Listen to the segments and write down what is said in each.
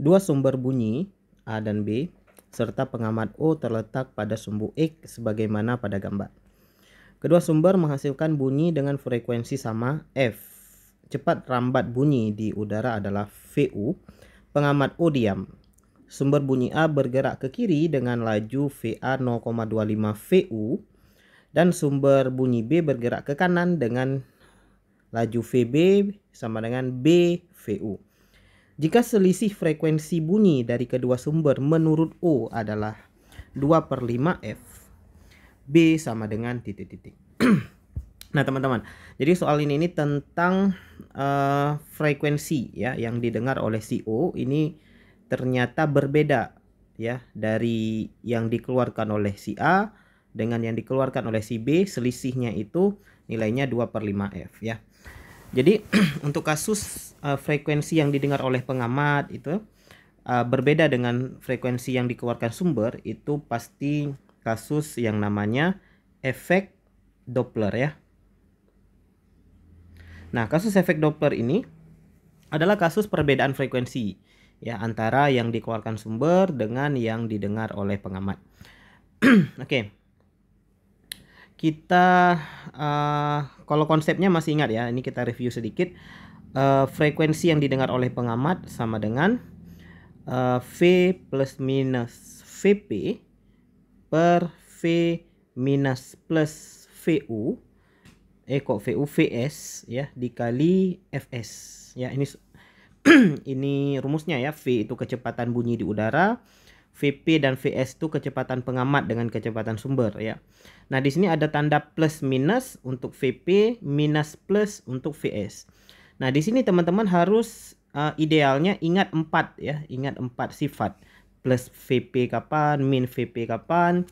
Dua sumber bunyi A dan B serta pengamat O terletak pada sumbu X sebagaimana pada gambar. Kedua sumber menghasilkan bunyi dengan frekuensi sama F. Cepat rambat bunyi di udara adalah VU. Pengamat O diam. Sumber bunyi A bergerak ke kiri dengan laju VA 0,25 VU dan sumber bunyi B bergerak ke kanan dengan laju VB sama dengan B VU. Jika selisih frekuensi bunyi dari kedua sumber menurut O adalah 2/5 F, B sama dengan titik-titik. Nah teman-teman, jadi soal ini tentang frekuensi ya yang didengar oleh si O ini ternyata berbeda ya dari yang dikeluarkan oleh si A dengan yang dikeluarkan oleh si B. Selisihnya itu nilainya 2/5 F ya. Jadi untuk kasus frekuensi yang didengar oleh pengamat itu berbeda dengan frekuensi yang dikeluarkan sumber, itu pasti kasus yang namanya efek Doppler ya. Nah, kasus efek Doppler ini adalah kasus perbedaan frekuensi ya antara yang dikeluarkan sumber dengan yang didengar oleh pengamat. Oke. Kita kalau konsepnya masih ingat ya, ini kita review sedikit. Frekuensi yang didengar oleh pengamat sama dengan V plus minus VP per V minus plus VU VU VS ya dikali Fs ya. Ini ini rumusnya ya. V itu kecepatan bunyi di udara, VP dan VS itu kecepatan pengamat dengan kecepatan sumber ya. Nah, di sini ada tanda plus minus untuk VP, minus plus untuk VS. Nah, di sini teman-teman harus idealnya ingat 4 ya, ingat 4 sifat. Plus VP kapan, min VP kapan,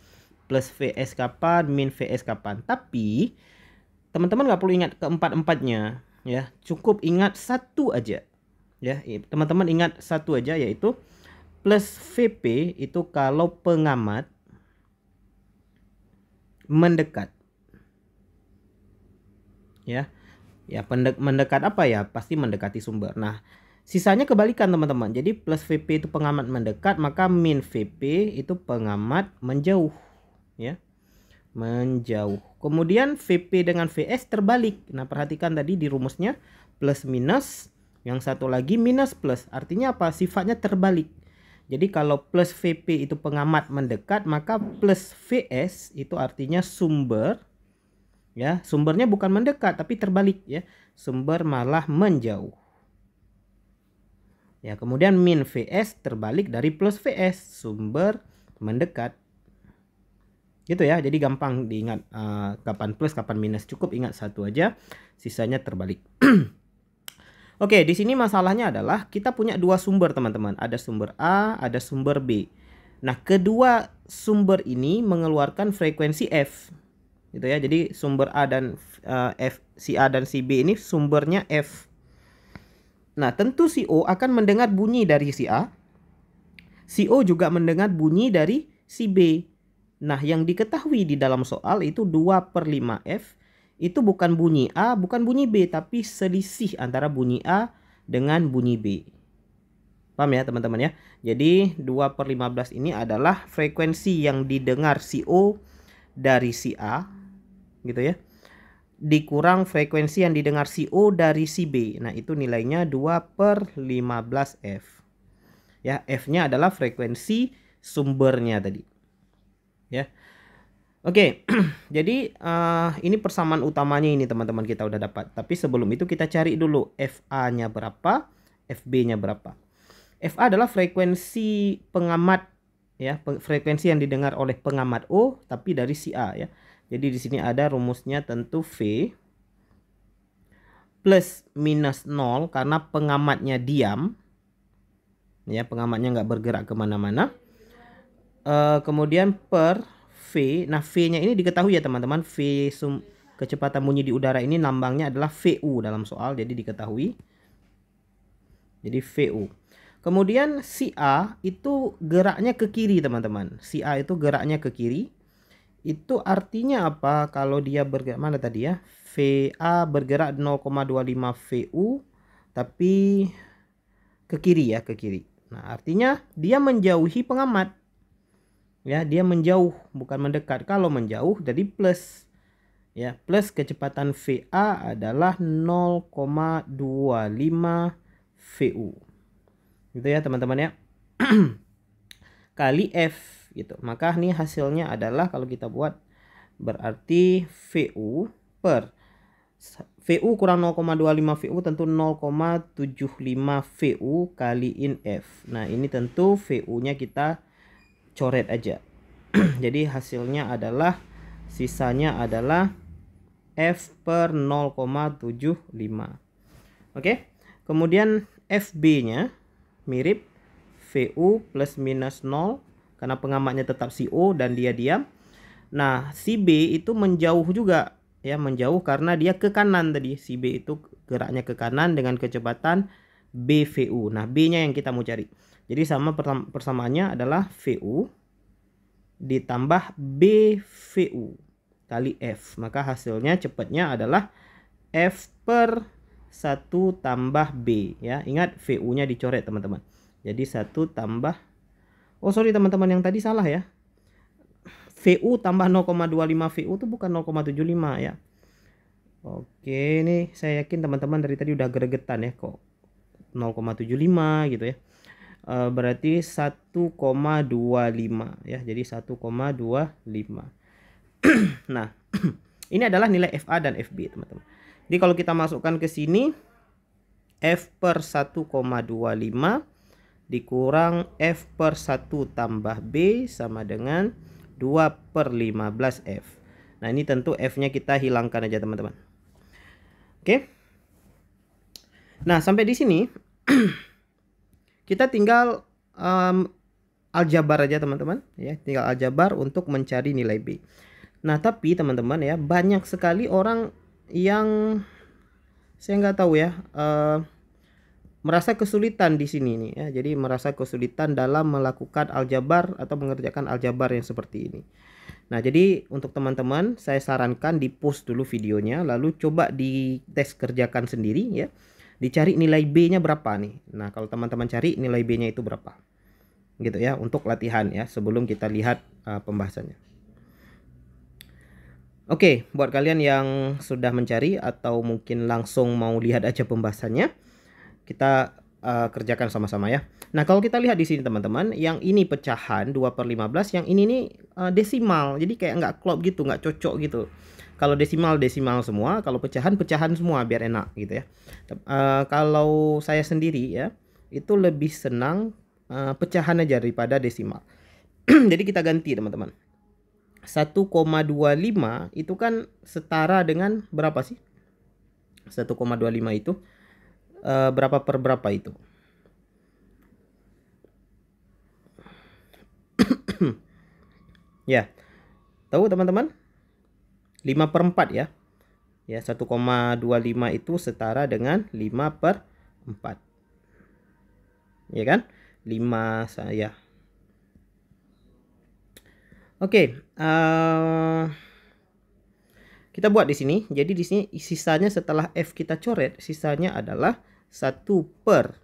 plus VS kapan, min VS kapan. Tapi teman-teman nggak perlu ingat keempat-empatnya ya, cukup ingat satu aja ya. Teman-teman ingat satu aja, yaitu plus VP itu kalau pengamat mendekat ya. Ya, mendekat apa ya? Pasti mendekati sumber. Nah, sisanya kebalikan teman-teman. Jadi plus VP itu pengamat mendekat, maka min VP itu pengamat menjauh ya. Menjauh. Kemudian VP dengan VS terbalik. Nah, perhatikan tadi di rumusnya plus minus, yang satu lagi minus plus. Artinya apa? Sifatnya terbalik. Jadi kalau plus VP itu pengamat mendekat, maka plus VS itu artinya sumber ya. Sumbernya bukan mendekat tapi terbalik ya. Sumber malah menjauh. Ya, kemudian min VS terbalik dari plus VS, sumber mendekat. Gitu ya. Jadi gampang diingat kapan plus kapan minus, cukup ingat satu aja, sisanya terbalik. Oke, di sini masalahnya adalah kita punya dua sumber teman-teman. Ada sumber A, ada sumber B. Nah, kedua sumber ini mengeluarkan frekuensi F. Gitu ya. Jadi sumber A dan F, si A dan si B ini sumbernya F. Nah, tentu si O akan mendengar bunyi dari si A. Si O juga mendengar bunyi dari si B. Nah, yang diketahui di dalam soal itu 2/5 F. Itu bukan bunyi A, bukan bunyi B, tapi selisih antara bunyi A dengan bunyi B. Paham ya teman-teman ya? Jadi 2/15 ini adalah frekuensi yang didengar si O dari si A, gitu ya, dikurang frekuensi yang didengar si O dari si B. Nah, itu nilainya 2/15 F. Ya, F-nya adalah frekuensi sumbernya tadi. Ya. Oke, jadi ini persamaan utamanya ini teman-teman kita udah dapat. Tapi sebelum itu kita cari dulu FA-nya berapa, FB-nya berapa. FA adalah frekuensi pengamat ya, frekuensi yang didengar oleh pengamat O tapi dari si A ya. Jadi di sini ada rumusnya tentu V plus minus 0 karena pengamatnya diam ya, pengamatnya nggak bergerak kemana-mana. Kemudian per V. Nah, V-nya ini diketahui ya teman-teman. V kecepatan bunyi di udara ini lambangnya adalah VU dalam soal, jadi diketahui. Jadi VU. Kemudian si A itu geraknya ke kiri teman-teman. Si A itu geraknya ke kiri. Itu artinya apa? Kalau dia bergerak mana tadi ya? VA bergerak 0,25 VU tapi ke kiri ya, ke kiri. Nah, artinya dia menjauhi pengamat. Ya, dia menjauh, bukan mendekat. Kalau menjauh jadi plus. Ya, plus kecepatan VA adalah 0,25 VU. Gitu ya, teman-teman ya. Kali F gitu. Maka nih hasilnya adalah kalau kita buat berarti VU per VU kurang 0,25 VU tentu 0,75 VU kaliin F. Nah, ini tentu VU-nya kita coret aja. Jadi hasilnya adalah sisanya adalah F per 0,75. Oke. Kemudian FB-nya mirip VU plus minus 0 karena pengamatnya tetap CO dan dia diam. Nah, si B itu menjauh juga ya, menjauh karena dia ke kanan tadi. Si B itu geraknya ke kanan dengan kecepatan BVU. Nah, B-nya yang kita mau cari. Jadi sama persamaannya adalah VU ditambah BVU kali F. Maka hasilnya cepatnya adalah F per 1 tambah B ya. Ingat VU-nya dicoret, teman-teman. Jadi 1 tambah, oh sorry teman-teman, yang tadi salah ya. VU tambah 0,25 VU itu bukan 0,75 ya. Oke, ini saya yakin teman-teman dari tadi udah gregetan ya, kok 0,75 gitu ya. Berarti 1,25 ya. Jadi 1,25. Nah, ini adalah nilai FA dan FB, teman-teman. Jadi kalau kita masukkan ke sini, F per 1,25 dikurang F per 1 tambah B sama dengan 2 per 15 F. Nah, ini tentu F-nya kita hilangkan aja, teman-teman. Oke. Nah, sampai di sini kita tinggal aljabar aja, teman-teman ya. Tinggal aljabar untuk mencari nilai B. Nah, tapi teman-teman ya, banyak sekali orang yang saya nggak tahu ya, merasa kesulitan di sini nih ya. Jadi merasa kesulitan dalam melakukan aljabar atau mengerjakan aljabar yang seperti ini. Nah, jadi untuk teman-teman saya sarankan di post dulu videonya, lalu coba di tes kerjakan sendiri ya. Dicari nilai B-nya berapa nih. Nah, kalau teman-teman cari nilai B-nya itu berapa. Gitu ya, untuk latihan ya, sebelum kita lihat pembahasannya. Oke, buat kalian yang sudah mencari atau mungkin langsung mau lihat aja pembahasannya, kita kerjakan sama-sama ya. Nah, kalau kita lihat di sini teman-teman, yang ini pecahan 2 per 15, yang ini nih desimal. Jadi kayak nggak klop gitu, nggak cocok gitu. Kalau desimal semua, kalau pecahan semua biar enak gitu ya. Kalau saya sendiri ya, itu lebih senang pecahan aja daripada desimal. Jadi kita ganti, teman-teman. 1,25 itu kan setara dengan berapa sih? 1,25 itu berapa per berapa itu? Ya, tahu teman-teman? 5 per 4 ya. Ya, 1,25 itu setara dengan 5 per 4. Ya kan? 5 saya. Oke, kita buat di sini. Jadi di sini sisanya setelah F kita coret, sisanya adalah 1 per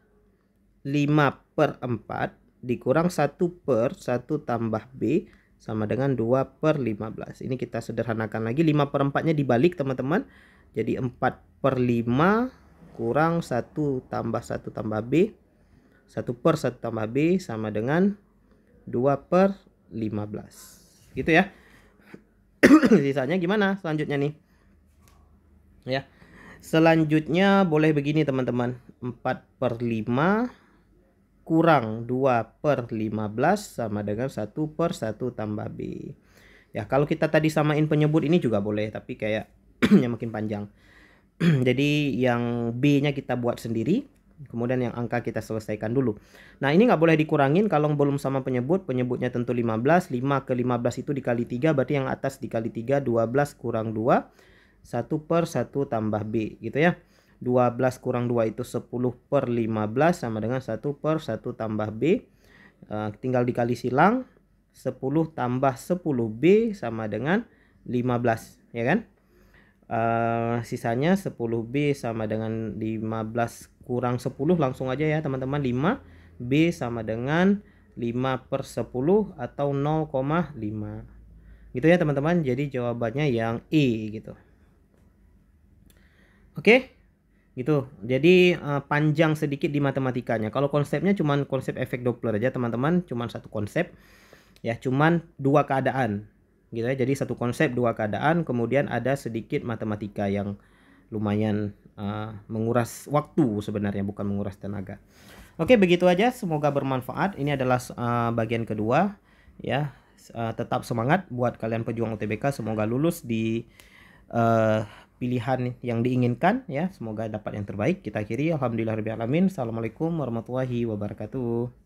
5 per 4 dikurang 1 per 1 tambah B sama dengan 2 per 15. Ini kita sederhanakan lagi. 5 per 4 nya dibalik, teman-teman. Jadi 4 per 5 kurang 1 tambah 1 tambah B. 1 per 1 tambah B sama dengan 2 per 15. Gitu ya. Sisanya gimana selanjutnya nih? Ya. Selanjutnya boleh begini, teman-teman. 4 per 5 kurang 2 per 15 sama dengan 1 per 1 tambah B. Ya, kalau kita tadi samain penyebut ini juga boleh, tapi kayak yang makin panjang. Jadi yang B-nya kita buat sendiri, kemudian yang angka kita selesaikan dulu. Nah, ini nggak boleh dikurangin kalau belum sama penyebut. Penyebutnya tentu 15. 5 ke 15 itu dikali 3, berarti yang atas dikali 3, 12 kurang 2, 1 per 1 tambah B gitu ya. 12 kurang 2 itu 10 per 15 sama dengan 1 per 1 tambah B. Tinggal dikali silang. 10 tambah 10B sama dengan 15 ya kan. Sisanya 10B sama dengan 15 kurang 10, langsung aja ya teman-teman. 5 B sama dengan 5/10 atau 0,5. Gitu ya teman-teman. Jadi jawabannya yang E gitu. Oke, gitu. Jadi panjang sedikit di matematikanya. Kalau konsepnya cuman konsep efek Doppler aja teman-teman, cuman satu konsep. Ya, cuman dua keadaan. Gitu ya. Jadi satu konsep dua keadaan, kemudian ada sedikit matematika yang lumayan menguras waktu sebenarnya, bukan menguras tenaga. Oke, begitu aja. Semoga bermanfaat. Ini adalah bagian kedua ya. Tetap semangat buat kalian pejuang UTBK. Semoga lulus di pilihan yang diinginkan ya. Semoga dapat yang terbaik. Kita akhiri alhamdulillahirabbil alamin. Assalamualaikum warahmatullahi wabarakatuh.